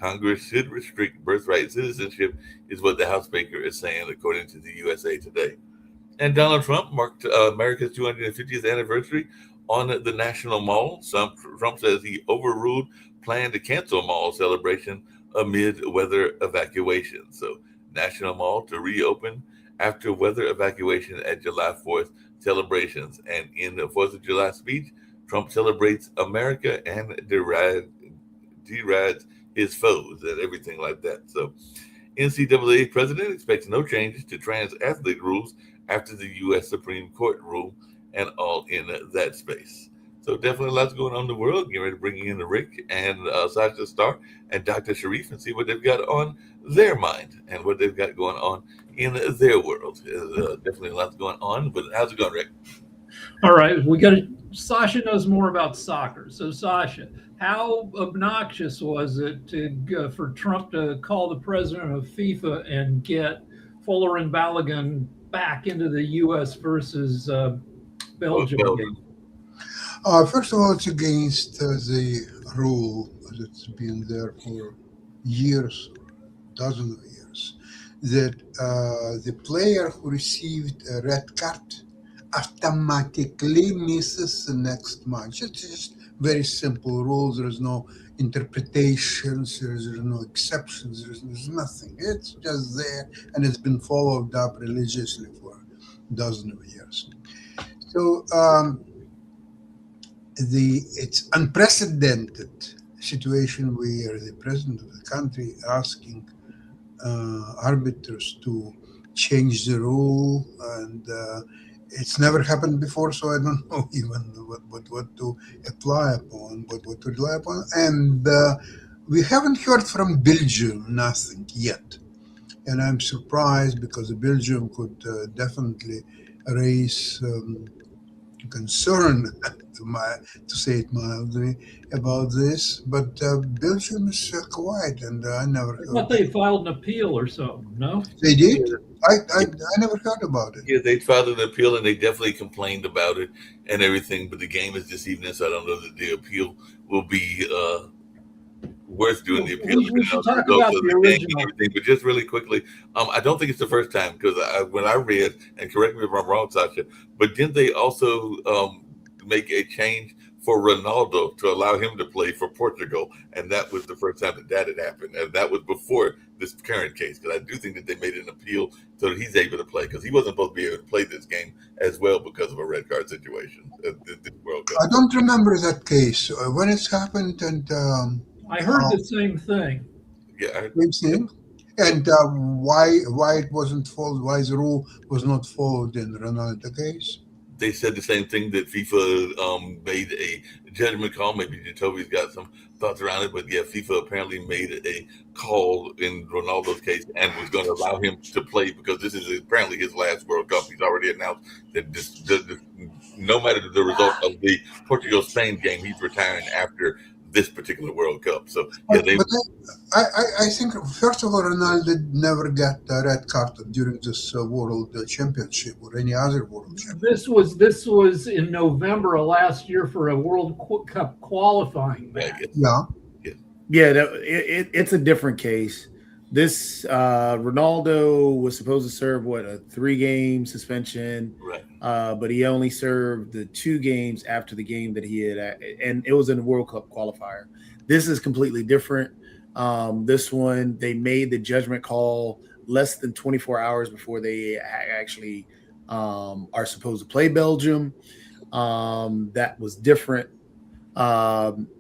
Congress should restrict birthright citizenship, is what the House Speaker is saying, according to the USA Today. And Donald Trump marked America's 250th anniversary on the National Mall. Trump says he overruled plan to cancel mall celebration amid weather evacuation. So, National Mall to reopen after weather evacuation at July 4th celebrations. And in the 4th of July speech, Trump celebrates America and derides his foes and everything like that. So, NCAA president expects no changes to trans athlete rules after the U.S. Supreme Court rule, and all in that space. So definitely lots going on in the world. Getting ready to bring in Rick and Sasha Starr and Dr. Sharif and see what they've got on their mind and what they've got going on in their world. Definitely lots going on. But how's it going, Rick? All right, we got Sasha knows more about soccer. So Sasha, how obnoxious was it for Trump to call the president of FIFA and get Fuller and Balogun back into the U.S. versus Belgium game? First of all, it's against the rule that's been there for years, dozens of years, that the player who received a red card automatically misses the next match. It's just very simple rules. There is no interpretations. There's no exceptions. There's nothing. It's just there, and it's been followed up religiously for dozens of years. So it's unprecedented situation where the president of the country asking arbiters to change the rule, and it's never happened before, so I don't know even what to apply upon, what to rely upon. And we haven't heard from Belgium, nothing yet. And I'm surprised because Belgium could definitely raise concern, to say it mildly, about this. But Belgium is quiet, and I never heard. I thought they filed an appeal or something, no? They did? I never heard about it. Yeah, they filed an appeal and they definitely complained about it and everything. But the game is this evening, so I don't know that the appeal will be worth doing the appeal. We should talk about the original. But just really quickly, I don't think it's the first time because when I read, and correct me if I'm wrong, Sasha, but didn't they also make a change for Ronaldo to allow him to play for Portugal? And that was the first time that had happened. And that was before this current case, because I do think that they made an appeal so that he's able to play, because he wasn't supposed to be able to play this game as well because of a red card situation. I don't remember that case. When it's happened, and I heard the same thing. Yeah, same thing. And why it wasn't followed? Why the rule was not followed in Ronaldo case? They said the same thing, that FIFA made a judgment call. Maybe Jacoby's got some thoughts around it, but yeah, FIFA apparently made a call in Ronaldo's case and was going to allow him to play because this is apparently his last World Cup. He's already announced that no matter the result of the Portugal-Spain game, he's retiring after this particular World Cup. So yeah, I think first of all, Ronaldo never got a red card during this World Championship or any other World Championship. This was in November of last year for a World Cup qualifying match. It's a different case. This Ronaldo was supposed to serve a 3-game suspension, right? But he only served the 2 games after the game that he had, and it was in the World Cup qualifier. This is completely different. This one, they made the judgment call less than 24 hours before they actually are supposed to play Belgium. That was different.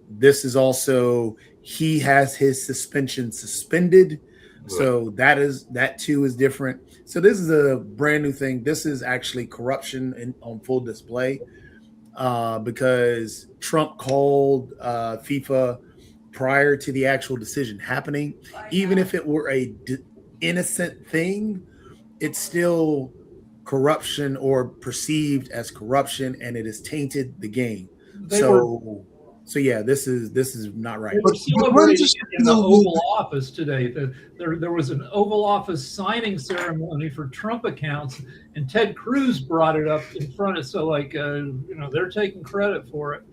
This is also, he has his suspension suspended. So that too is different. So this is a brand new thing. This is actually corruption on full display because Trump called FIFA prior to the actual decision happening. Even if it were a innocent thing, it's still corruption or perceived as corruption, and it has tainted the game. So yeah, this is not right. They were celebrating in the Oval Office today. There was an Oval Office signing ceremony for Trump accounts, and Ted Cruz brought it up in front of. So they're taking credit for it.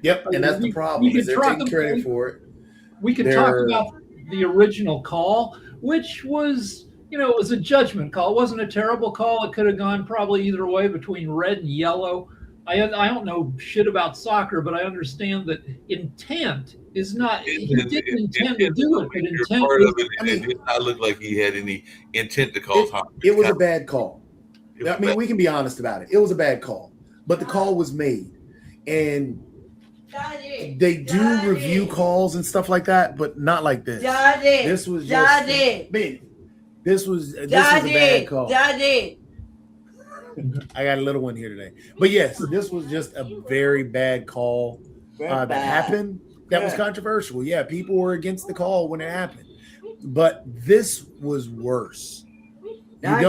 Yep, and that's the problem. They're taking credit for it. we could talk about the original call, which was, it was a judgment call. It wasn't a terrible call. It could have gone probably either way between red and yellow. I don't know shit about soccer, but I understand that intent is not. He didn't intend to do it, but intent part was. of it did not look like he had any intent to cause harm. It was a bad call. I mean, we can be honest about it. It was a bad call, but the call was made, and they do review calls and stuff like that, but not like this. This was just this was a bad call. I got a little one here today, but yes, this was just a very bad call that happened. That was controversial. Yeah, people were against the call when it happened, but this was worse. You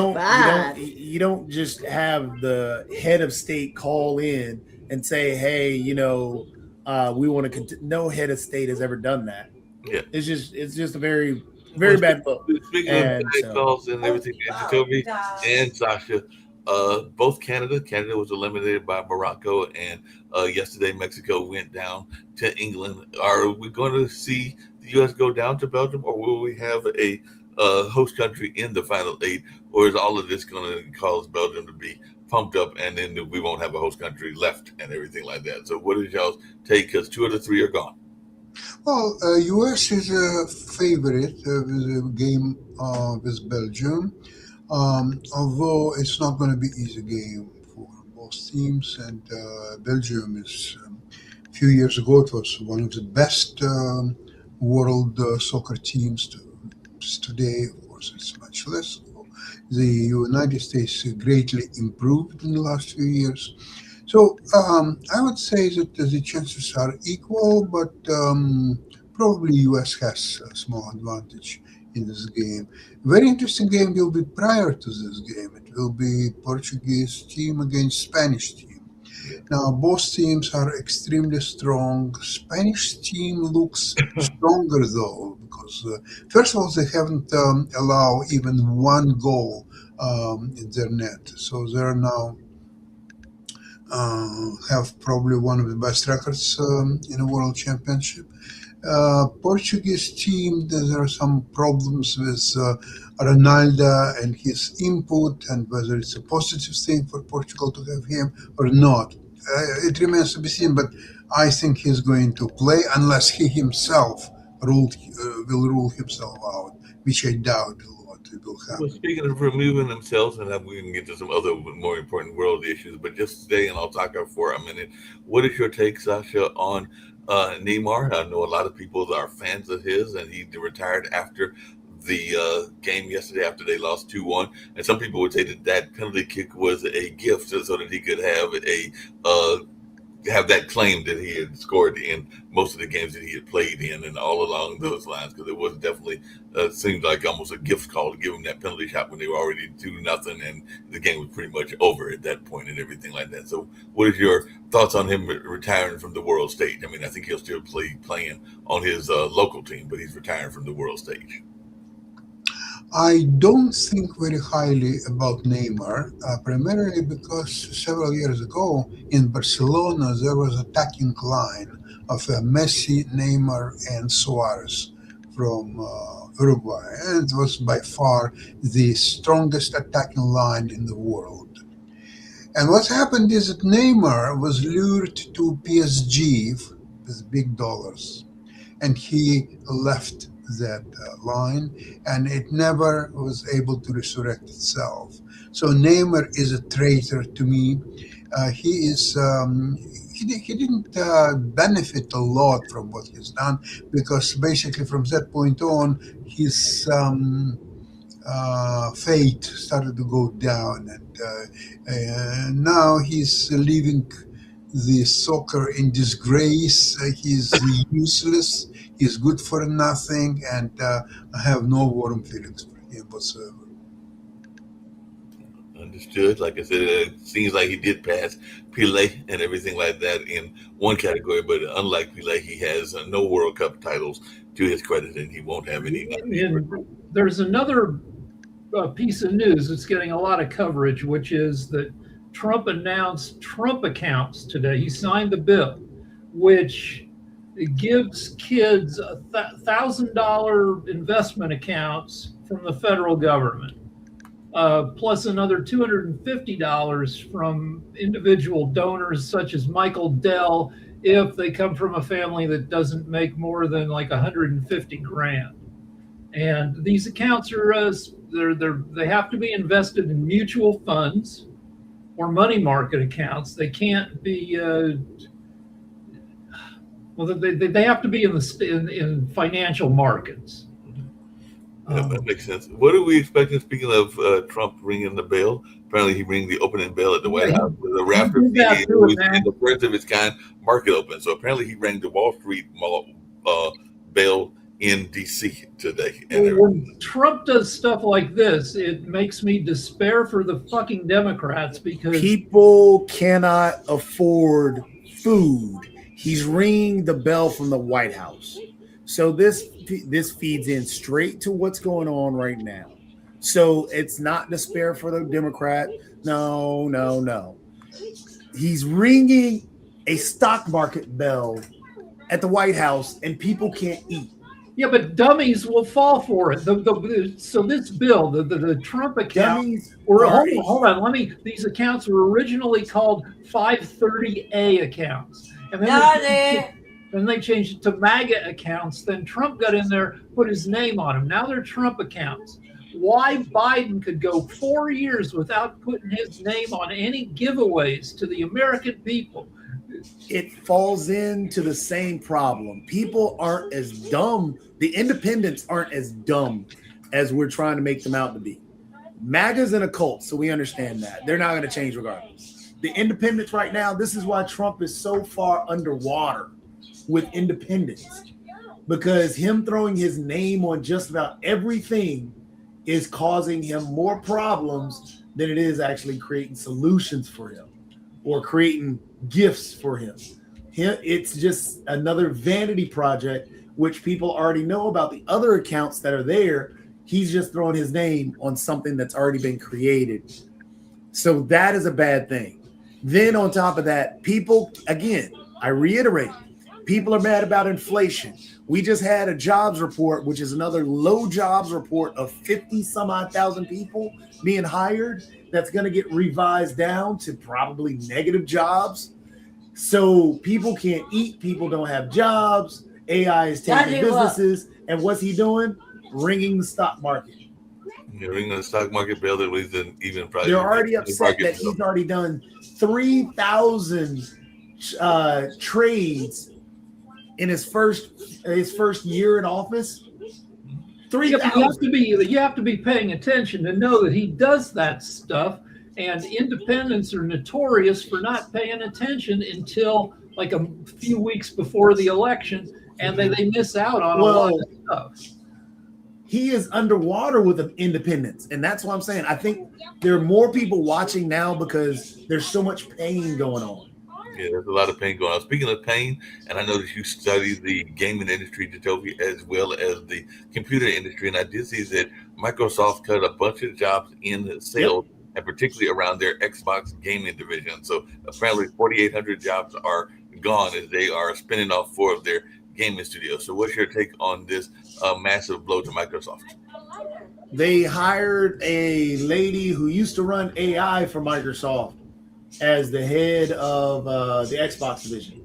don't just have the head of state call in and say, hey, we want to no head of state has ever done that. Yeah. It's just a very bad look. Speaking of bad calls and everything, Jacoby and Sasha, both Canada was eliminated by Morocco, and yesterday Mexico went down to England. Are we going to see the U.S. go down to Belgium, or will we have a host country in the final 8, or is all of this going to cause Belgium to be pumped up, and then we won't have a host country left and everything like that? So what is y'all's take? Because 2 of the 3 are gone. Well, U.S. is a favorite with a game with Belgium, although it's not going to be easy game for both teams. And Belgium is, a few years ago, it was one of the best world soccer teams. Today, of course, it's much less. The United States greatly improved in the last few years. So I would say that the chances are equal, but probably U.S. has a small advantage in this game. Very interesting game will be prior to this game. It will be Portuguese team against Spanish team. Now, both teams are extremely strong. Spanish team looks stronger, though, because, first of all, they haven't allowed even one goal in their net. So they're now have probably one of the best records in a world championship. Portuguese team, there are some problems with Ronaldo and his input, and whether it's a positive thing for Portugal to have him or not. It remains to be seen, but I think he's going to play unless he himself will rule himself out, which I doubt what will happen. Well, speaking of removing themselves, and we can get to some other more important world issues, but just stay in Osaka for a minute. What is your take, Sasha, on Neymar? I know a lot of people are fans of his, and he retired after the game yesterday after they lost 2-1, and some people would say that penalty kick was a gift so that he could have that claim that he had scored in most of the games that he had played in, and all along those lines, because it was definitely seemed like almost a gift call to give him that penalty shot when they were already 2-0, and the game was pretty much over at that point and everything like that. So what is your thoughts on him retiring from the world stage? I mean, I think he'll still playing on his local team, but he's retiring from the world stage. I don't think very highly about Neymar, primarily because several years ago in Barcelona there was an attacking line of Messi, Neymar, and Suarez from Uruguay, and it was by far the strongest attacking line in the world. And what happened is that Neymar was lured to PSG with big dollars, and he left that line, and it never was able to resurrect itself. So Neymar is a traitor to me. He didn't benefit a lot from what he's done, because basically from that point on his fate started to go down, and now he's leaving the soccer in disgrace. He's useless. He's good for nothing, and I have no warm feelings for him whatsoever. Understood. Like I said, it seems like he did pass Pelé and everything like that in one category, but unlike Pelé, he has no World Cup titles to his credit, and he won't have any. And there's another piece of news that's getting a lot of coverage, which is that Trump announced Trump accounts today. He signed the bill, which gives kids $1,000 investment accounts from the federal government, plus another $250 from individual donors such as Michael Dell, if they come from a family that doesn't make more than like 150 grand. And these accounts are they have to be invested in mutual funds or money market accounts. They can't be they have to be in financial markets. That makes sense. What are we expecting? Speaking of Trump ringing the bell, apparently he rang the opening bell at the White House with a rafter in the first of its kind market open. So apparently he rang the Wall Street bell in D.C. today. And when Trump does stuff like this, it makes me despair for the fucking Democrats because people cannot afford food. He's ringing the bell from the White House. So this feeds in straight to what's going on right now. So it's not despair for the Democrat. No. He's ringing a stock market bell at the White House, and people can't eat. Yeah, but dummies will fall for it. So this bill, the Trump account, hold on. These accounts were originally called 530A accounts, and then they changed it to MAGA accounts. Then Trump got in there, put his name on them. Now they're Trump accounts. Why Biden could go 4 years without putting his name on any giveaways to the American people? It falls into the same problem. People aren't as dumb. The independents aren't as dumb as we're trying to make them out to be. MAGA's in a cult, so we understand that. They're not going to change regardless. The independents right now, this is why Trump is so far underwater with independents, because him throwing his name on just about everything is causing him more problems than it is actually creating solutions for him or creating gifts for him. It's just another vanity project, which people already know about the other accounts that are there. He's just throwing his name on something that's already been created. So that is a bad thing. Then on top of that, people, again, I reiterate, people are mad about inflation. We just had a jobs report, which is another low jobs report of 50 some odd thousand people being hired. That's going to get revised down to probably negative jobs. So people can't eat. People don't have jobs. AI is taking businesses. And what's he doing? Ringing the stock market. Yeah, ringing the stock market bell that was even probably. They're already upset that he's already done 3,000 trades in his first year in office. 3,000. You have to be paying attention to know that he does that stuff, and independents are notorious for not paying attention until like a few weeks before the election, and they miss out on a lot of stuff. He is underwater with independence, and that's what I'm saying. I think there are more people watching now because there's so much pain going on. Yeah, there's a lot of pain going on. Speaking of pain, and I know that you study the gaming industry, Jatovia, as well as the computer industry, and I did see that Microsoft cut a bunch of jobs in sales, and particularly around their Xbox gaming division. So apparently 4,800 jobs are gone as they are spinning off 4 of their gaming studios. So what's your take on this massive blow to Microsoft? They hired a lady who used to run AI for Microsoft as the head of the Xbox division.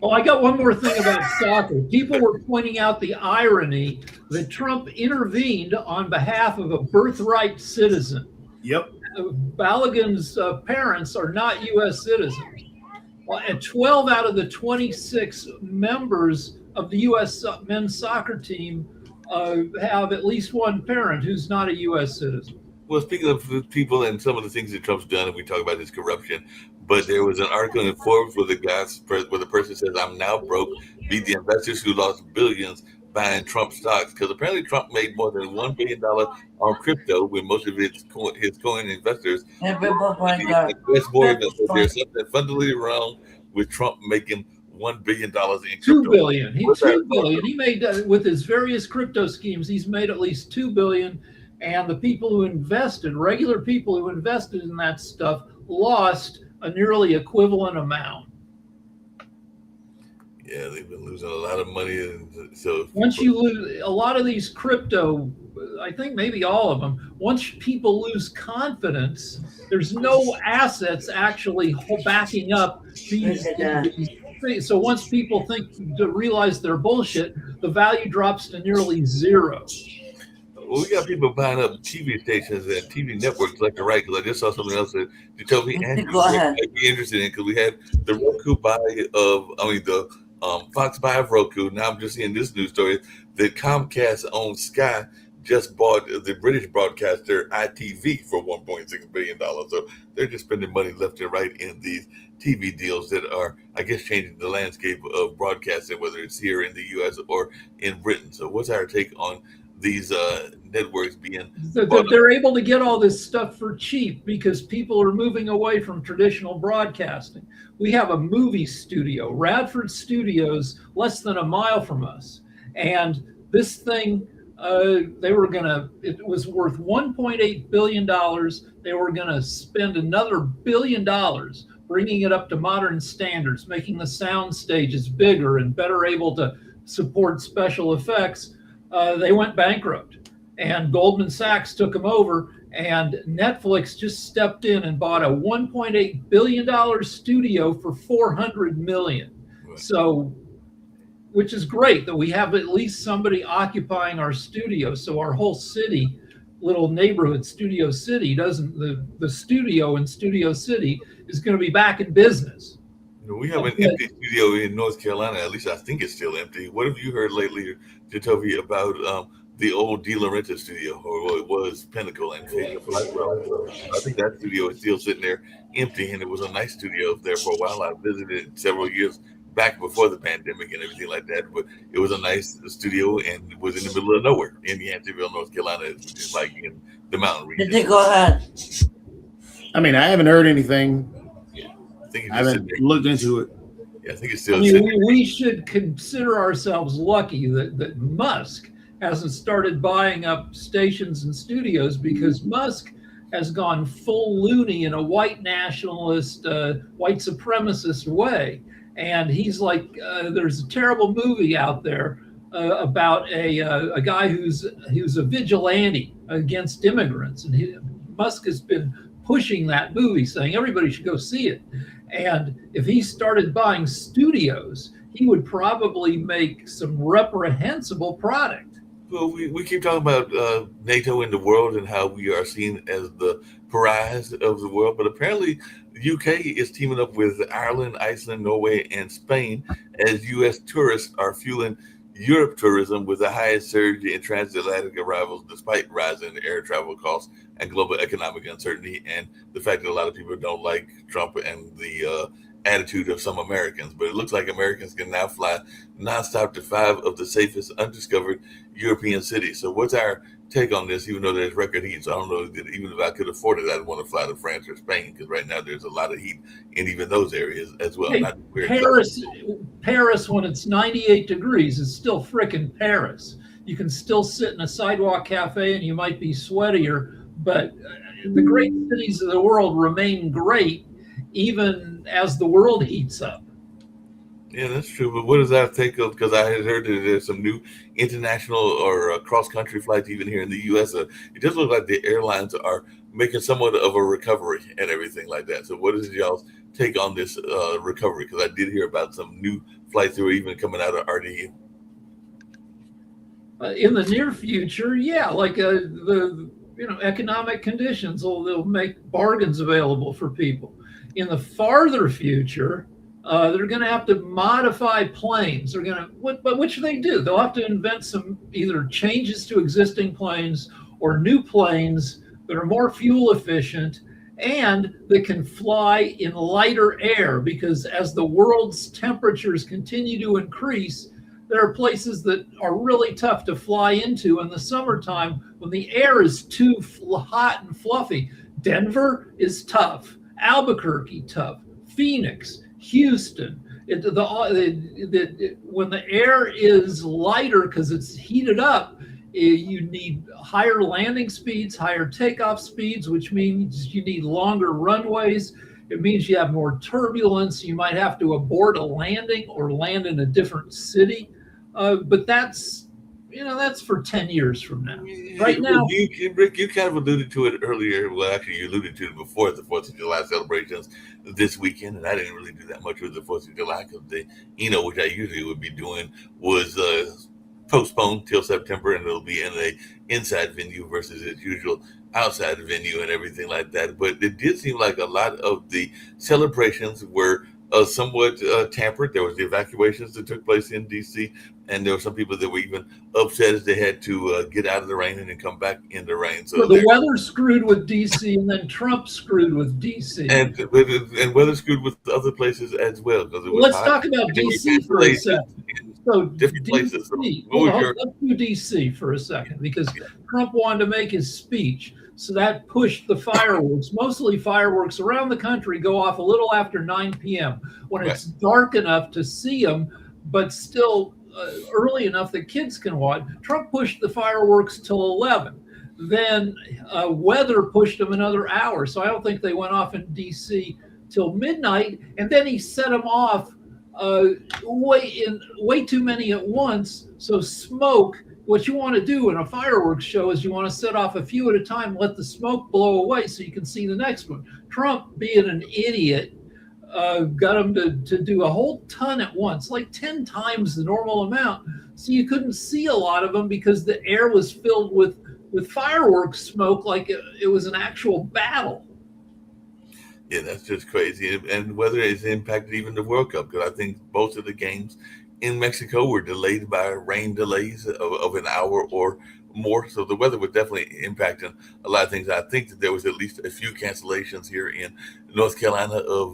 Oh, I got one more thing about soccer. People were pointing out the irony that Trump intervened on behalf of a birthright citizen. Yep. Balogun's parents are not U.S. citizens. Well, and 12 out of the 26 members of the U.S. men's soccer team have at least one parent who's not a U.S. citizen. Well, speaking of people and some of the things that Trump's done, and we talk about his corruption, but there was an article in Forbes where the person says, "I'm now broke. Beat the investors who lost billions buying Trump stocks," because apparently Trump made more than $1 billion on crypto with most of his coin investors. There's something fundamentally wrong with Trump making $1 billion in crypto. $2 billion. $2 billion. He made with his various crypto schemes. He's made at least $2 billion. And the people who invested, regular people who invested in that stuff, lost a nearly equivalent amount. Yeah, they've been losing a lot of money, and so Once you lose a lot of these crypto, I think maybe all of them, once people lose confidence, there's no assets actually backing up these things. So once people realize they're bullshit, the value drops to nearly zero. well, we got people buying up TV stations and TV networks left and right. Because I just saw something else that you told me Andrew might be interested in, because we had the Roku the Fox buy of Roku. Now I'm just seeing this news story that Comcast owned Sky just bought the British broadcaster ITV for $1.6 billion. So they're just spending money left and right in these TV deals that are, I guess, changing the landscape of broadcasting, whether it's here in the U.S. or in Britain. So what's our take on these networks being? They're able to get all this stuff for cheap because people are moving away from traditional broadcasting. We have a movie studio, Radford Studios, less than a mile from us. And this thing, it was worth $1.8 billion. They were going to spend another $1 billion bringing it up to modern standards, making the sound stages bigger and better able to support special effects. They went bankrupt, and Goldman Sachs took them over, and Netflix just stepped in and bought a $1.8 billion studio for $400 million. Right. So, which is great that we have at least somebody occupying our studio. So our whole city, little neighborhood, Studio City, the studio in Studio City is going to be back in business. We have an empty studio in North Carolina. At least I think it's still empty. What have you heard lately, Jatovia, about the old De Laurentiis studio, or it was Pinnacle and Fayetteville? I think that studio is still sitting there empty, and it was a nice studio there for a while. I visited several years back before the pandemic and everything like that, but it was a nice studio and it was in the middle of nowhere in Yanceyville, North Carolina, just like in the mountain region. Go ahead. I mean, I haven't heard anything. I haven't looked into it. Yeah, I think it's still. We should consider ourselves lucky that Musk hasn't started buying up stations and studios, because Musk has gone full loony in a white nationalist, white supremacist way. And he's like, there's a terrible movie out there about a guy who's a vigilante against immigrants. And Musk has been pushing that movie, saying everybody should go see it. And if he started buying studios, he would probably make some reprehensible product. Well, we keep talking about NATO in the world and how we are seen as the pariahs of the world, but apparently the UK is teaming up with Ireland, Iceland, Norway, and Spain as U.S. tourists are fueling Europe tourism with the highest surge in transatlantic arrivals despite rising air travel costs and global economic uncertainty, and the fact that a lot of people don't like Trump and the attitude of some Americans. But it looks like Americans can now fly nonstop to 5 of the safest undiscovered European cities. So what's our take on this, even though there's record heat? So I don't know that even if I could afford it, I'd want to fly to France or Spain, because right now there's a lot of heat in even those areas as well. Hey, Paris, when it's 98 degrees, is still frickin' Paris. You can still sit in a sidewalk cafe and you might be sweatier, but the great cities of the world remain great even as the world heats up. Yeah, that's true. But what does that take of? Because I had heard that there's some new international or cross-country flights even here in the U.S. It does look like the airlines are making somewhat of a recovery and everything like that. So what is y'all's take on this recovery? Because I did hear about some new flights that were even coming out of RDU. In the near future, yeah, like the economic conditions they'll make bargains available for people. In the farther future, they're going to have to modify planes. They're going to, but which they do. They'll have to invent some either changes to existing planes or new planes that are more fuel efficient and that can fly in lighter air. Because as the world's temperatures continue to increase, there are places that are really tough to fly into in the summertime when the air is too hot and fluffy. Denver is tough. Albuquerque tough. Phoenix, Houston. When the air is lighter because it's heated up, you need higher landing speeds, higher takeoff speeds, which means you need longer runways. It means you have more turbulence. You might have to abort a landing or land in a different city. But that's for 10 years from now. Right now, Rick, you kind of alluded to it earlier. Well, actually, you alluded to it before the 4th of July celebrations this weekend, and I didn't really do that much with the 4th of July because which I usually would be doing, was postponed till September, and it'll be in a inside venue versus its usual outside venue and everything like that. But it did seem like a lot of the celebrations were somewhat tampered. There was the evacuations that took place in D.C., and there were some people that were even upset as they had to get out of the rain and then come back in the rain. So the weather screwed with D.C., and then Trump screwed with D.C. And weather screwed with other places as well. Because let's talk about D.C. for a second. So different places. Let's do D.C. for a second, because Trump wanted to make his speech. So that pushed the fireworks. Mostly fireworks around the country go off a little after 9 p.m. when it's dark enough to see them, but still early enough that kids can watch. Trump pushed the fireworks till 11. Then weather pushed them another hour. So I don't think they went off in D.C. till midnight. And then he set them off way too many at once. So smoke. What you want to do in a fireworks show is you want to set off a few at a time, let the smoke blow away so you can see the next one. Trump, being an idiot, got him to do a whole ton at once, like 10 times the normal amount. So you couldn't see a lot of them because the air was filled with fireworks smoke, like it was an actual battle. Yeah, that's just crazy. And whether it's impacted even the World Cup, because I think most of the games in Mexico were delayed by rain delays of an hour or more. So the weather was definitely impacting a lot of things. I think that there was at least a few cancellations here in North Carolina of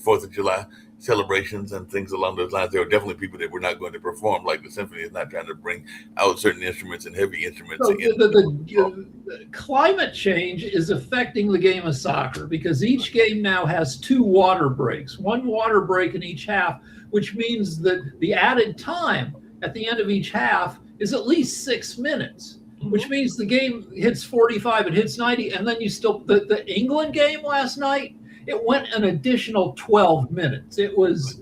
4th of July celebrations and things along those lines. There were definitely people that were not going to perform, like the symphony is not trying to bring out certain instruments and heavy instruments. So the climate change is affecting the game of soccer because each game now has 2 water breaks, 1 water break in each half, which means that the added time at the end of each half is at least 6 minutes, which means the game hits 45, it hits 90, and then you still, the England game last night, it went an additional 12 minutes. It was,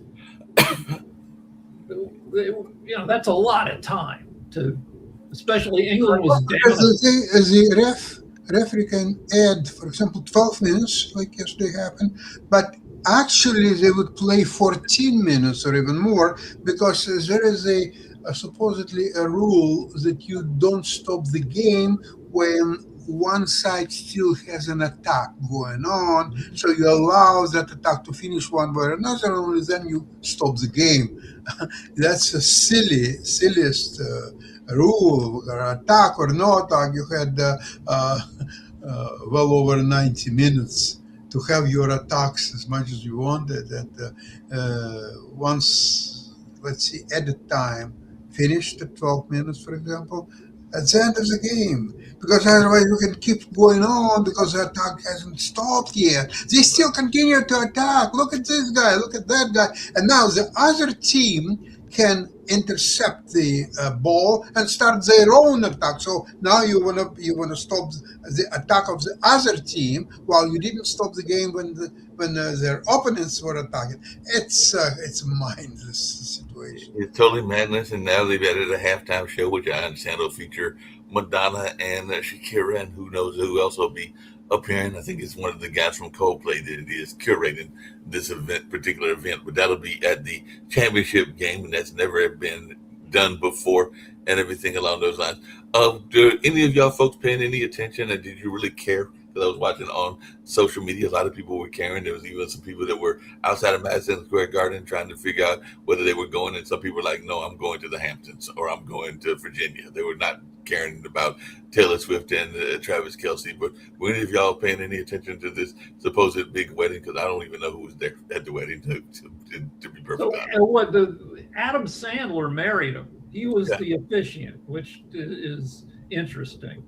that's a lot of time especially England was down. The referee can add, for example, 12 minutes, like yesterday happened, but actually they would play 14 minutes or even more because there is supposedly a rule that you don't stop the game when one side still has an attack going on. So you allow that attack to finish one way or another, only then you stop the game. That's the silliest rule. Attack or no attack, you had well over 90 minutes to have your attacks as much as you wanted. And once, let's see, added time finished at 12 minutes, for example, at the end of the game. Because otherwise you can keep going on because the attack hasn't stopped yet. They still continue to attack. Look at this guy, look at that guy. And now the other team can intercept the ball and start their own attack. So now you wanna stop the attack of the other team while you didn't stop the game when their opponents were attacking. It's a mindless situation. It's totally madness. And now they've added a halftime show, which I understand will feature Madonna and Shakira, and who knows who else will be appearing. I think it's one of the guys from Coldplay that is curating this particular event, but that'll be at the championship game, and that's never been done before, and everything along those lines. Do any of y'all folks paying any attention, and did you really care? Because I was watching on social media, a lot of people were caring. There was even some people that were outside of Madison Square Garden trying to figure out whether they were going, and some people were like, no, I'm going to the Hamptons, or I'm going to Virginia. They were not caring about Taylor Swift and Travis Kelce. But were any of y'all paying any attention to this supposed big wedding? Because I don't even know who was there at the wedding, to be perfect honest. Adam Sandler married him. He was the officiant, which is interesting.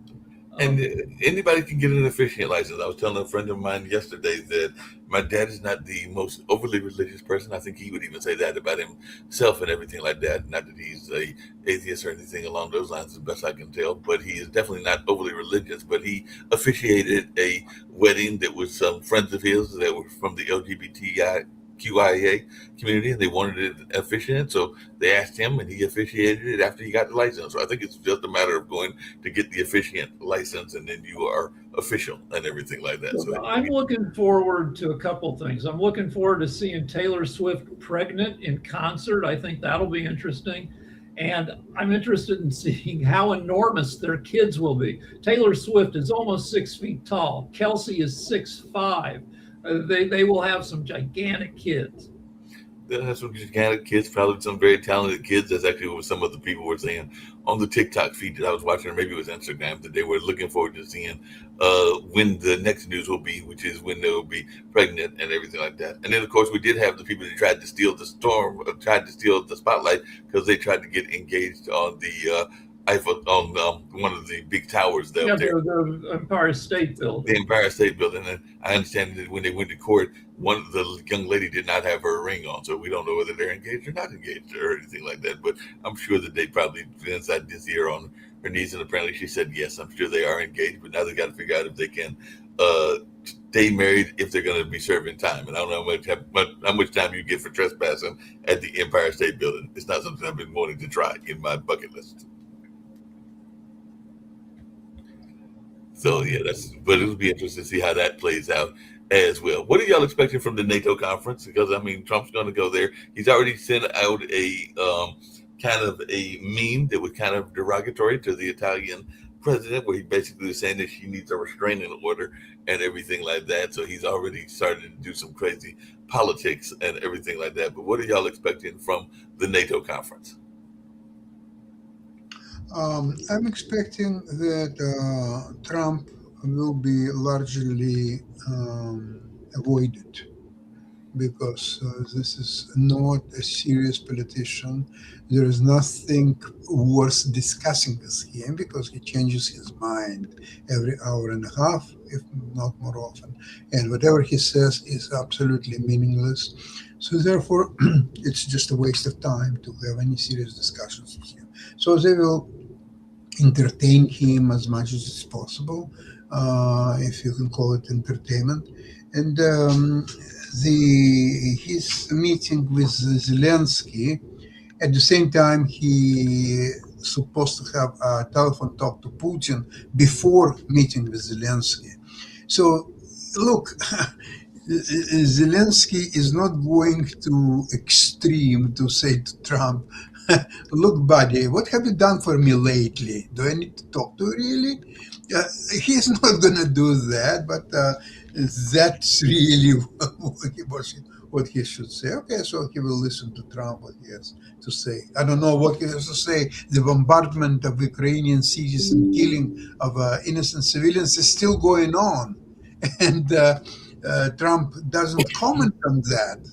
And anybody can get an officiant license. I was telling a friend of mine yesterday that my dad is not the most overly religious person. I think he would even say that about himself and everything like that. Not that he's a atheist or anything along those lines, as best I can tell. But he is definitely not overly religious. But he officiated a wedding that was some friends of his that were from the LGBTQIA community, and they wanted it officiant. So they asked him, and he officiated it after he got the license. So I think it's just a matter of going to get the officiant license, and then you are official and everything like that. So I'm looking forward to a couple things. I'm looking forward to seeing Taylor Swift pregnant in concert. I think that'll be interesting. And I'm interested in seeing how enormous their kids will be. Taylor Swift is almost 6 feet tall. Kelsey is 6'5". They will have some gigantic kids. they'll have some gigantic kids, probably some very talented kids. That's actually what some of the people were saying on the TikTok feed that I was watching, or maybe it was Instagram, that they were looking forward to seeing when the next news will be, which is when they'll be pregnant and everything like that. And then, of course, we did have the people that tried to steal the spotlight because they tried to get engaged on the Eiffel, on one of the big towers there. The Empire State Building. The Empire State Building. And I understand that when they went to court, the young lady did not have her ring on, so we don't know whether they're engaged or not engaged or anything like that. But I'm sure that they probably inside this year on her knees, and apparently she said yes. I'm sure they are engaged, but now they got to figure out if they can stay married if they're going to be serving time. And I don't know how much time you get for trespassing at the Empire State Building. It's not something I've been wanting to try in my bucket list. So yeah, but it'll be interesting to see how that plays out as well. What are y'all expecting from the NATO conference? Because I mean, Trump's going to go there. He's already sent out a kind of a meme that was kind of derogatory to the Italian president, where he basically was saying that she needs a restraining order and everything like that. So he's already started to do some crazy politics and everything like that. But what are y'all expecting from the NATO conference? I'm expecting that Trump will be largely avoided because this is not a serious politician. There is nothing worth discussing with him because he changes his mind every hour and a half, if not more often. And whatever he says is absolutely meaningless. So therefore, it's just a waste of time to have any serious discussions with him. So they will entertain him as much as it's possible, if you can call it entertainment. And his meeting with Zelensky, at the same time, he supposed to have a telephone talk to Putin before meeting with Zelensky. So, look, Zelensky is not going to extreme to say to Trump, look, buddy, what have you done for me lately? Do I need to talk to you really? He's not going to do that, but that's really what he should say. Okay, so he will listen to Trump, what he has to say. I don't know what he has to say. The bombardment of Ukrainian cities and killing of innocent civilians is still going on. And Trump doesn't comment on that.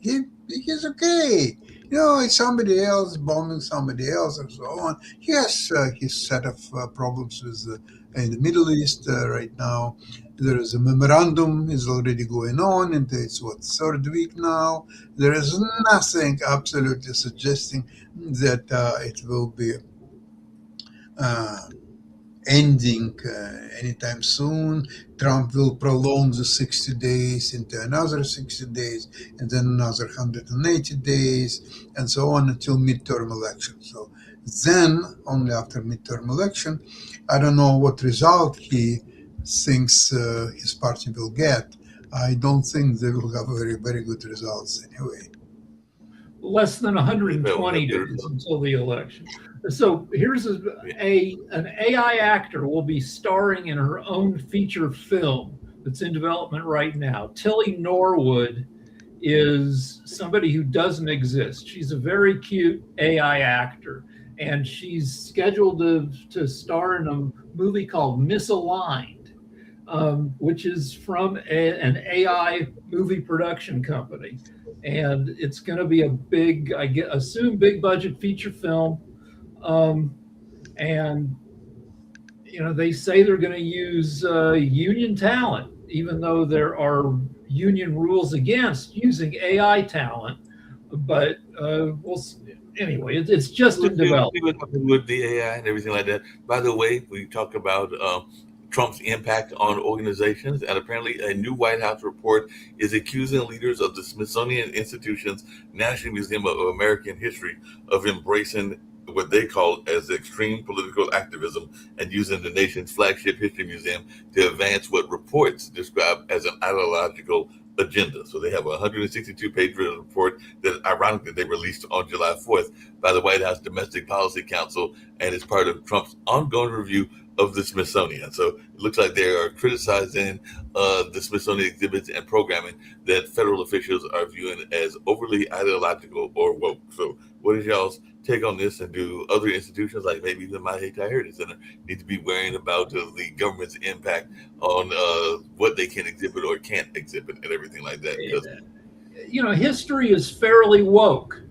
He's okay. You know, it's somebody else bombing somebody else and so on. He has his set of problems with in the Middle East right now. There is a memorandum is already going on, and it's third week now. There is nothing absolutely suggesting that it will be ending anytime soon. Trump will prolong the 60 days into another 60 days, and then another 180 days, and so on until midterm election. So then, only after midterm election, I don't know what result he thinks his party will get. I don't think they will have very, very good results anyway. Less than 120 days until the election. So here's an AI actor will be starring in her own feature film that's in development right now. Tilly Norwood is somebody who doesn't exist. She's a very cute AI actor, and she's scheduled to star in a movie called Misaligned, which is from an AI movie production company. And it's going to be a big, assume big budget feature film. And they say they're going to use union talent, even though there are union rules against using AI talent. But anyway, it's just in development with the AI and everything like that. By the way, we talk about Trump's impact on organizations, and apparently a new White House report is accusing leaders of the Smithsonian Institution's National Museum of American History of embracing what they call as extreme political activism and using the nation's flagship history museum to advance what reports describe as an ideological agenda. So they have a 162-page report that ironically they released on July 4th by the White House Domestic Policy Council, and it's part of Trump's ongoing review of the Smithsonian. So it looks like they are criticizing the Smithsonian exhibits and programming that federal officials are viewing as overly ideological or woke. So what is y'all's take on this, and do other institutions like maybe even my Hayti Heritage Center need to be worrying about the government's impact on what they can exhibit or can't exhibit and everything like that? Because history is fairly woke.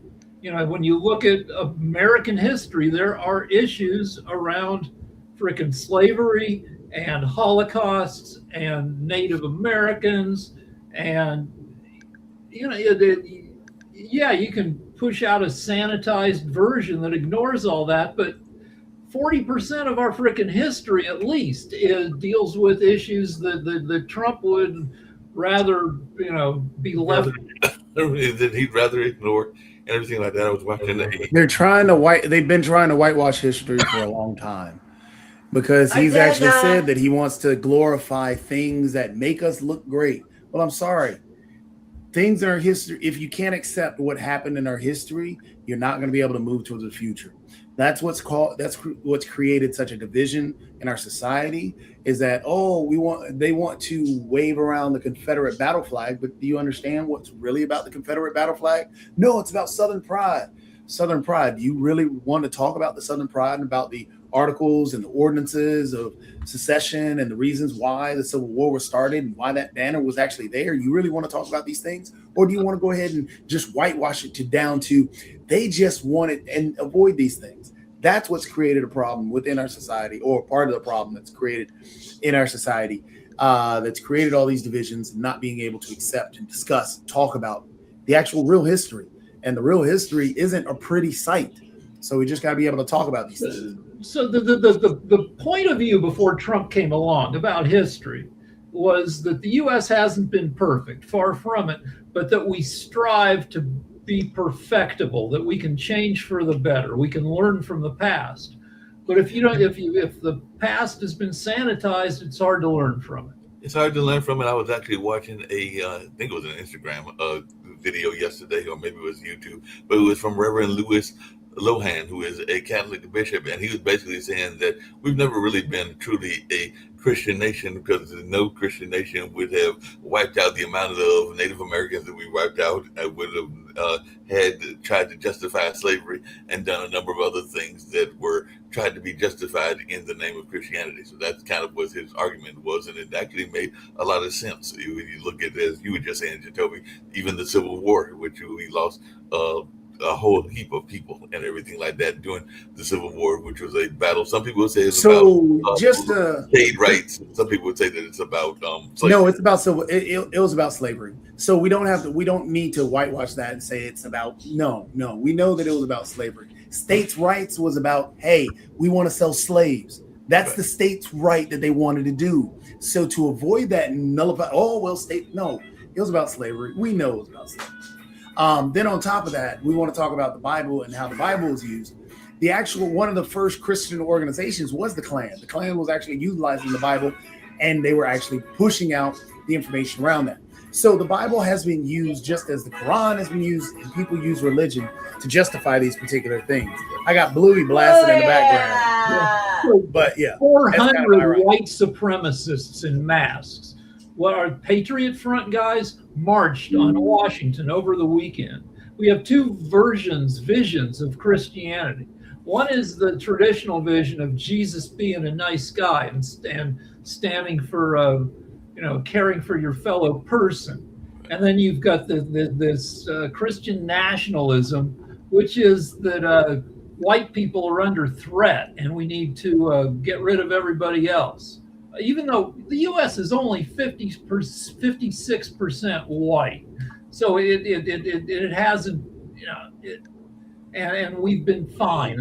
When you look at American history, there are issues around frickin' slavery and Holocausts and Native Americans, and you can push out a sanitized version that ignores all that, but 40% of our frickin' history, at least, deals with issues that Trump would rather, be left. that he'd rather ignore and everything like that. I was watching They've been trying to whitewash history for a long time, because he's actually said that he wants to glorify things that make us look great. Well, I'm sorry. Things in our history, if you can't accept what happened in our history, you're not going to be able to move towards the future. That's what's created such a division in our society, is that, they want to wave around the Confederate battle flag, but do you understand what's really about the Confederate battle flag? No, it's about Southern pride. Southern pride. Do you really want to talk about the Southern pride and about the articles and the ordinances of secession and the reasons why the Civil War was started and why that banner was actually there? You really want to talk about these things? Or do you want to go ahead and just whitewash it down to they just want it and avoid these things? That's what's created a problem within our society, or part of the problem that's created in our society, that's created all these divisions and not being able to accept and discuss, talk about the actual real history. And the real history isn't a pretty sight. So we just got to be able to talk about these things. So the point of view before Trump came along about history was that the U.S. hasn't been perfect, far from it, but that we strive to be perfectible, that we can change for the better, we can learn from the past. But if the past has been sanitized, it's hard to learn from it. It's hard to learn from it. I was actually watching I think it was an Instagram video yesterday, or maybe it was YouTube, but it was from Reverend Louis Lohan, who is a Catholic bishop, and he was basically saying that we've never really been truly a Christian nation, because no Christian nation would have wiped out the amount of Native Americans that we wiped out, and would have had tried to justify slavery and done a number of other things that were tried to be justified in the name of Christianity. So that's kind of what his argument was, and it actually made a lot of sense. When you look at, as you were just saying, Jacoby, even the Civil War, which we lost a whole heap of people and everything like that during the Civil War, which was a battle. Some people would say it's about state rights. Some people would say that it's about slavery. No, it's about civil. It was about slavery. So we don't need to whitewash that and say it's about no. We know that it was about slavery. States' rights was about, hey, we want to sell slaves. That's right. The state's right that they wanted to do. So to avoid that and nullify, it was about slavery. We know it was about slavery. Then on top of that, we want to talk about the Bible and how the Bible is used. The actual one of the first Christian organizations was the Klan. The Klan was actually utilizing the Bible, and they were actually pushing out the information around that. So the Bible has been used just as the Quran has been used, and people use religion to justify these particular things. I got Bluey blasting in the background. But yeah. 400 white supremacists in masks. What our Patriot Front guys marched on Washington over the weekend. We have two visions of Christianity. One is the traditional vision of Jesus being a nice guy and standing for, caring for your fellow person. And then you've got this Christian nationalism, which is that white people are under threat and we need to get rid of everybody else. Even though the U.S. is only 56% white, so it hasn't, and we've been fine.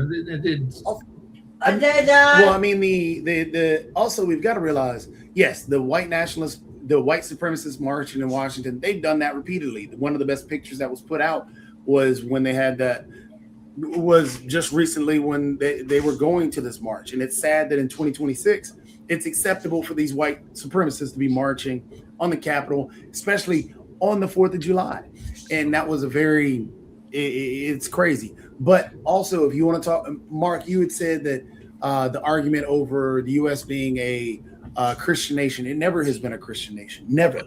Well, I mean, the also we've got to realize, yes, the white nationalists, the white supremacists marching in Washington, they've done that repeatedly. One of the best pictures that was put out was when they had that, was just recently when they were going to this march. And it's sad that in 2026, it's acceptable for these white supremacists to be marching on the Capitol, especially on the 4th of July. And that was it's crazy. But also, if you want to talk, Mark, you had said that the argument over the U.S. being a Christian nation, it never has been a Christian nation, never.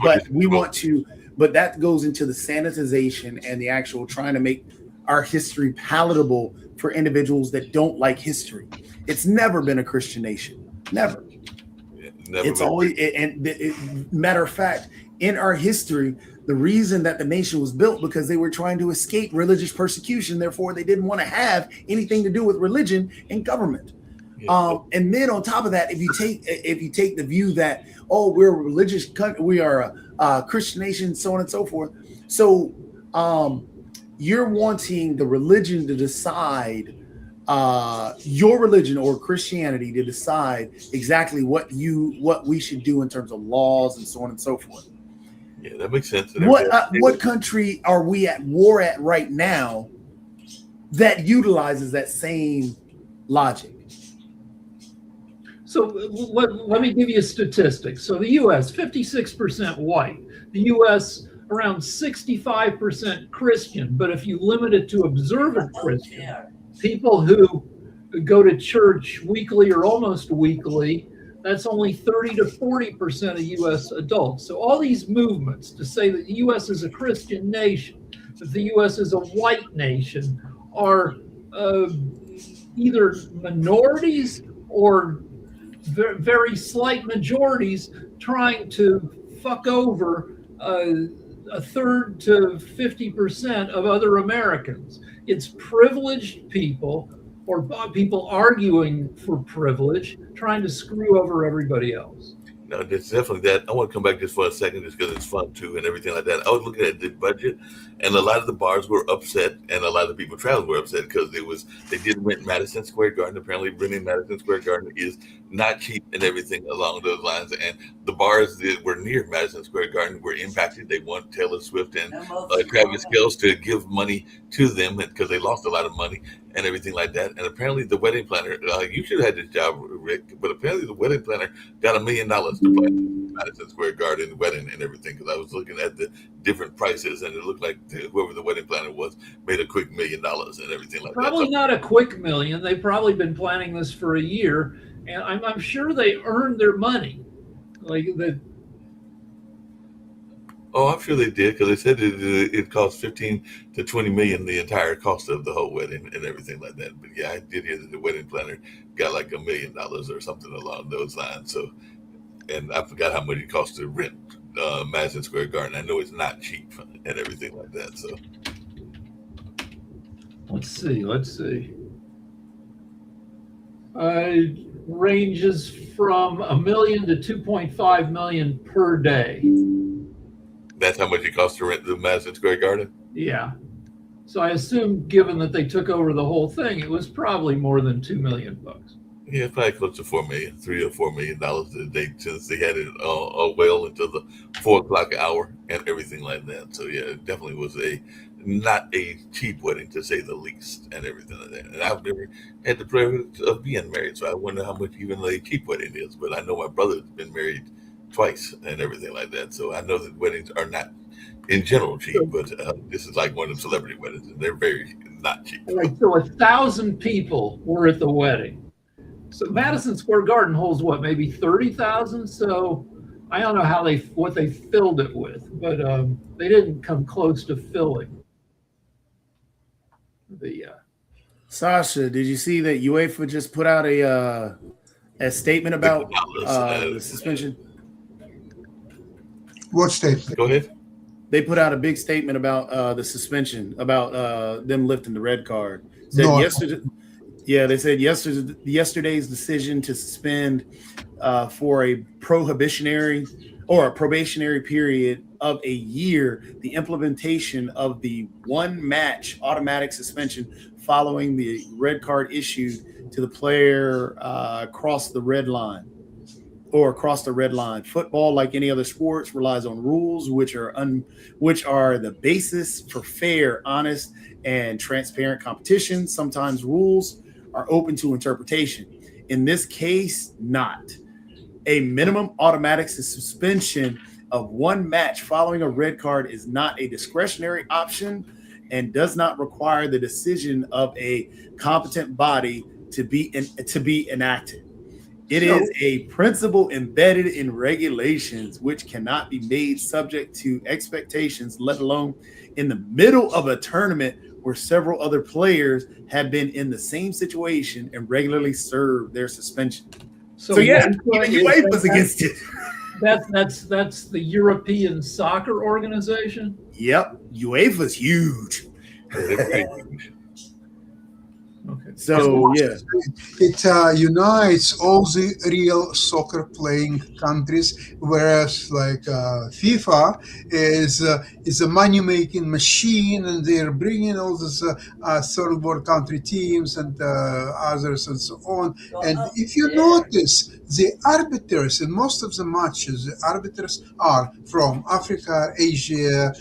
But we want to, but that goes into the sanitization and the actual trying to make our history palatable for individuals that don't like history. It's never been a Christian nation, never. It's always, matter of fact, in our history, the reason that the nation was built because they were trying to escape religious persecution. Therefore, they didn't want to have anything to do with religion and government. Yeah. And then on top of that, if you take the view that, oh, we're a religious country, we are a Christian nation, so on and so forth. So you're wanting the religion to decide, your religion or Christianity to decide exactly what we should do in terms of laws and so on and so forth. Yeah, that makes sense. What country are we at war at right now that utilizes that same logic? So let me give you a statistic. So the U.S., 56% white. The U.S., around 65% Christian. But if you limit it to observant Christian, people who go to church weekly or almost weekly, that's only 30 to 40% of U.S. adults. So all these movements to say that the U.S. is a Christian nation, that the U.S. is a white nation, are either minorities or very slight majorities trying to fuck over a third to 50% of other Americans. It's privileged people or people arguing for privilege, trying to screw over everybody else. No, it's definitely that. I want to come back just for a second, just because it's fun too and everything like that. I was looking at the budget, and a lot of the bars were upset, and a lot of the people traveling were upset because they didn't rent Madison Square Garden. Apparently, renting Madison Square Garden is not cheap and everything along those lines. And the bars that were near Madison Square Garden were impacted. They want Taylor Swift and Travis Kelce to give money to them because they lost a lot of money and everything like that. And apparently, the wedding planner, you should have had this job, Rick, but apparently the wedding planner got $1 million to plan Madison Square Garden wedding and everything, because I was looking at the different prices, and it looked like whoever the wedding planner was made a quick $1 million and everything like that. Probably not a quick million. They've probably been planning this for a year, and I'm sure they earned their money. Oh, I'm sure they did, because they said it cost 15 to 20 million, the entire cost of the whole wedding and everything like that. But yeah, I did hear that the wedding planner got like $1 million or something along those lines. So, and I forgot how much it cost to rent Madison Square Garden. I know it's not cheap and everything like that. So let's see. Ranges from $1 million to 2.5 million per day. That's how much it costs to rent the Madison Square Garden? Yeah. So I assume, given that they took over the whole thing, it was probably more than $2 million. Yeah, probably close to $4 million, $3 or $4 million a day, since they had it well into the 4 o'clock hour and everything like that. So yeah, it definitely was not a cheap wedding, to say the least, and everything like that. And I've never had the privilege of being married, so I wonder how much even a cheap wedding is. But I know my brother's been married twice and everything like that, so I know that weddings are not in general cheap, but this is like one of the celebrity weddings, and they're very not cheap. Right, so 1,000 people were at the wedding. So Madison Square Garden holds what, maybe 30,000? So I don't know what they filled it with, but they didn't come close to filling the. Sasha, did you see that UEFA just put out a statement about the suspension? What statement? Go ahead. They put out a big statement about the suspension, about them lifting the red card. Said No. yesterday, yeah, they said yesterday's decision to suspend for a probationary period of a year, the implementation of the one match automatic suspension following the red card issued to the player across the red line. Football, like any other sports, relies on rules which are the basis for fair, honest, and transparent competition. Sometimes rules are open to interpretation. In this case, not. A minimum automatic suspension of one match following a red card is not a discretionary option and does not require the decision of a competent body to be enacted. It is a principle embedded in regulations which cannot be made subject to expectations, let alone in the middle of a tournament where several other players have been in the same situation and regularly served their suspension. So yeah, UEFA was against it. That's the European Soccer Organization. Yep, UEFA's huge. Okay. So yeah, it unites all the real soccer playing countries, whereas like FIFA is a money making machine, and they're bringing all these third world country teams and others and so on. And if you notice, the arbiters in most of the matches, the arbiters are from Africa, Asia,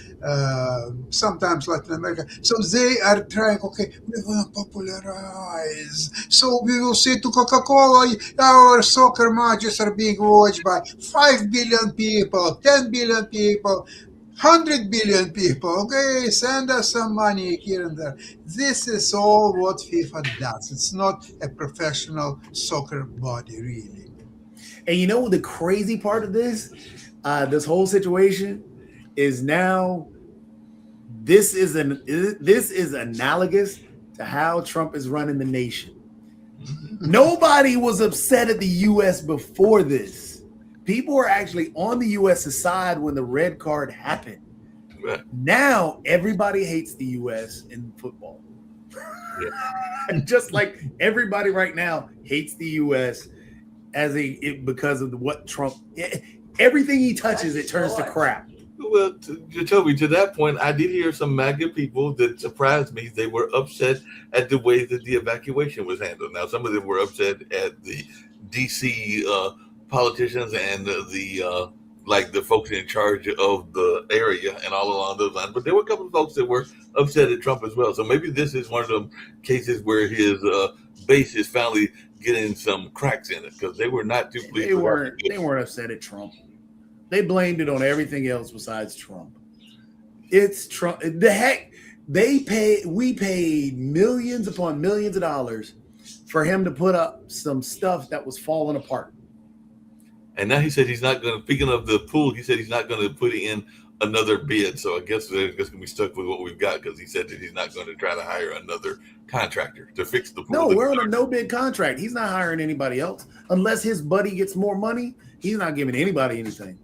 sometimes Latin America. So they are trying, okay, we're going to popularize. So we will say to Coca-Cola, our soccer matches are being watched by 5 billion people, 10 billion people, 100 billion people. Okay, send us some money here and there. This is all what FIFA does. It's not a professional soccer body, really. And you know the crazy part of this whole situation is now this is analogous to how Trump is running the nation. Nobody was upset at the U.S. before this. People were actually on the U.S.'s side when the red card happened. Right. Now everybody hates the U.S. in football. Yeah. Just like everybody right now hates the U.S. because of what Trump, everything he touches, it turns to crap. Well, Toby, to that point, I did hear some MAGA people that surprised me. They were upset at the way that the evacuation was handled. Now, some of them were upset at the D.C. Politicians and the folks in charge of the area and all along those lines. But there were a couple of folks that were upset at Trump as well. So maybe this is one of them cases where his base is finally getting some cracks in it, because they were not too pleased. They weren't upset at Trump. They blamed it on everything else besides Trump. It's Trump. The heck, we paid millions upon millions of dollars for him to put up some stuff that was falling apart. And now he said he's not going to, speaking of the pool, he said he's not going to put in another bid. So I guess they're just going to be stuck with what we've got, because he said that he's not going to try to hire another contractor to fix the pool. No, we're on a no bid contract. He's not hiring anybody else. Unless his buddy gets more money, he's not giving anybody anything.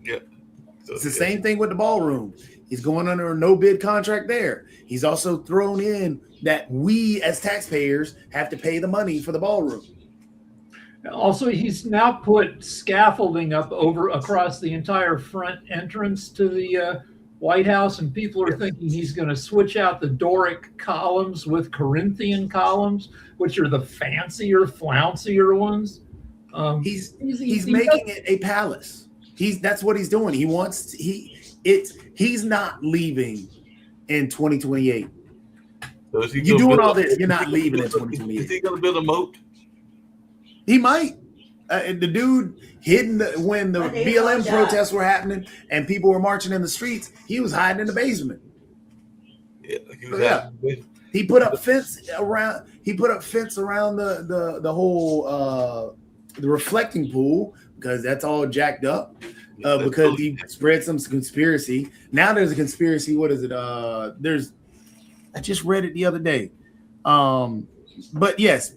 Yeah. So, it's the same thing with the ballroom. He's going under a no bid contract there. He's also thrown in that we as taxpayers have to pay the money for the ballroom. Also, he's now put scaffolding up across the entire front entrance to the White House, and people are thinking he's going to switch out the Doric columns with Corinthian columns, which are the fancier, flouncier ones. He's making it a palace. That's what he's doing. He's not leaving in 2028. So you're doing all this. You're not leaving in 2028. Is he going to build a moat? He might. The dude hidden when the BLM protests were happening and people were marching in the streets, he was hiding in the basement. Yeah, he put up fence around. He put up fence around the whole the reflecting pool, because that's all jacked up. Because he spread some conspiracy. Now there's a conspiracy. What is it? I just read it the other day. But yes,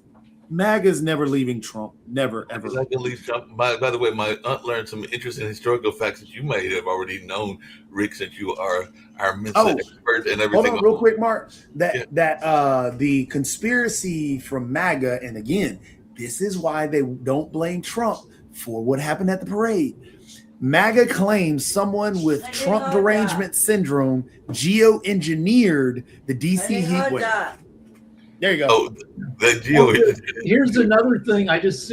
MAGA's never leaving Trump. Never, ever. I can leave Trump. By the way, my aunt learned some interesting historical facts that you might have already known, Rick, since you are our Mensa expert and everything. Hold on, real quick, Mark. The conspiracy from MAGA, and again, this is why they don't blame Trump for what happened at the parade. MAGA claims someone with Trump derangement syndrome geoengineered the DC heat wave. There you go. Oh, the geo. Here's another thing. I just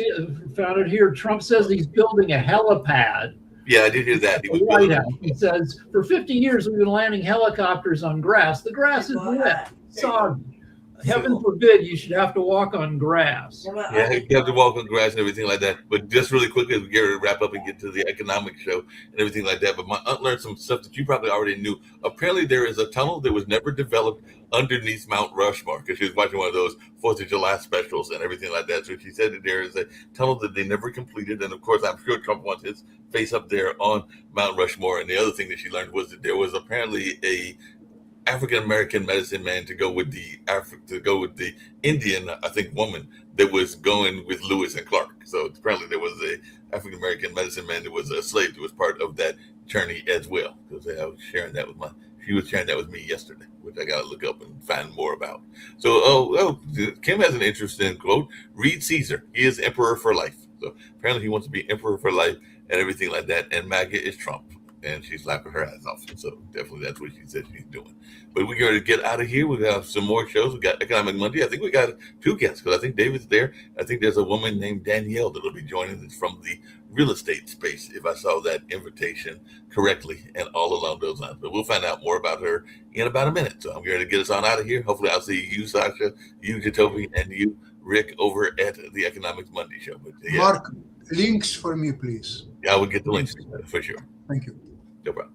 found it here. Trump says he's building a helipad. Yeah, I did hear that. The White House. He says, for 50 years, we've been landing helicopters on grass. The grass is wet, soggy. Heaven forbid you should have to walk on grass. Yeah, you have to walk on grass and everything like that. But just really quickly, we get ready to wrap up and get to the economic show and everything like that. But my aunt learned some stuff that you probably already knew. Apparently, there is a tunnel that was never developed underneath Mount Rushmore, because she was watching one of those 4th of July specials and everything like that. So she said that there is a tunnel that they never completed. And of course, I'm sure Trump wants his face up there on Mount Rushmore. And the other thing that she learned was that there was apparently a African-American medicine man to go with the Indian, I think, woman that was going with Lewis and Clark. So apparently there was a African-American medicine man that was a slave that was part of that journey as well. Because I was sharing that with she was sharing that with me yesterday, which I got to look up and find more about. So, Kim has an interesting quote. Read Caesar. He is emperor for life. So apparently he wants to be emperor for life and everything like that. And MAGA is Trump. And she's laughing her ass off. So definitely that's what she said she's doing. But we're going to get out of here. We got some more shows. We got Economic Monday. I think we got 2 guests, because I think David's there. I think there's a woman named Danielle that'll be joining us from the real estate space, if I saw that invitation correctly, and all along those lines. But we'll find out more about her in about a minute. So I'm going to get us on out of here. Hopefully I'll see you, Sasha, you, Jacoby, and you, Rick, over at the Economics Monday show. But, yeah. Mark, links for me, please. Yeah, I will get the links for sure. Thank you. No problem.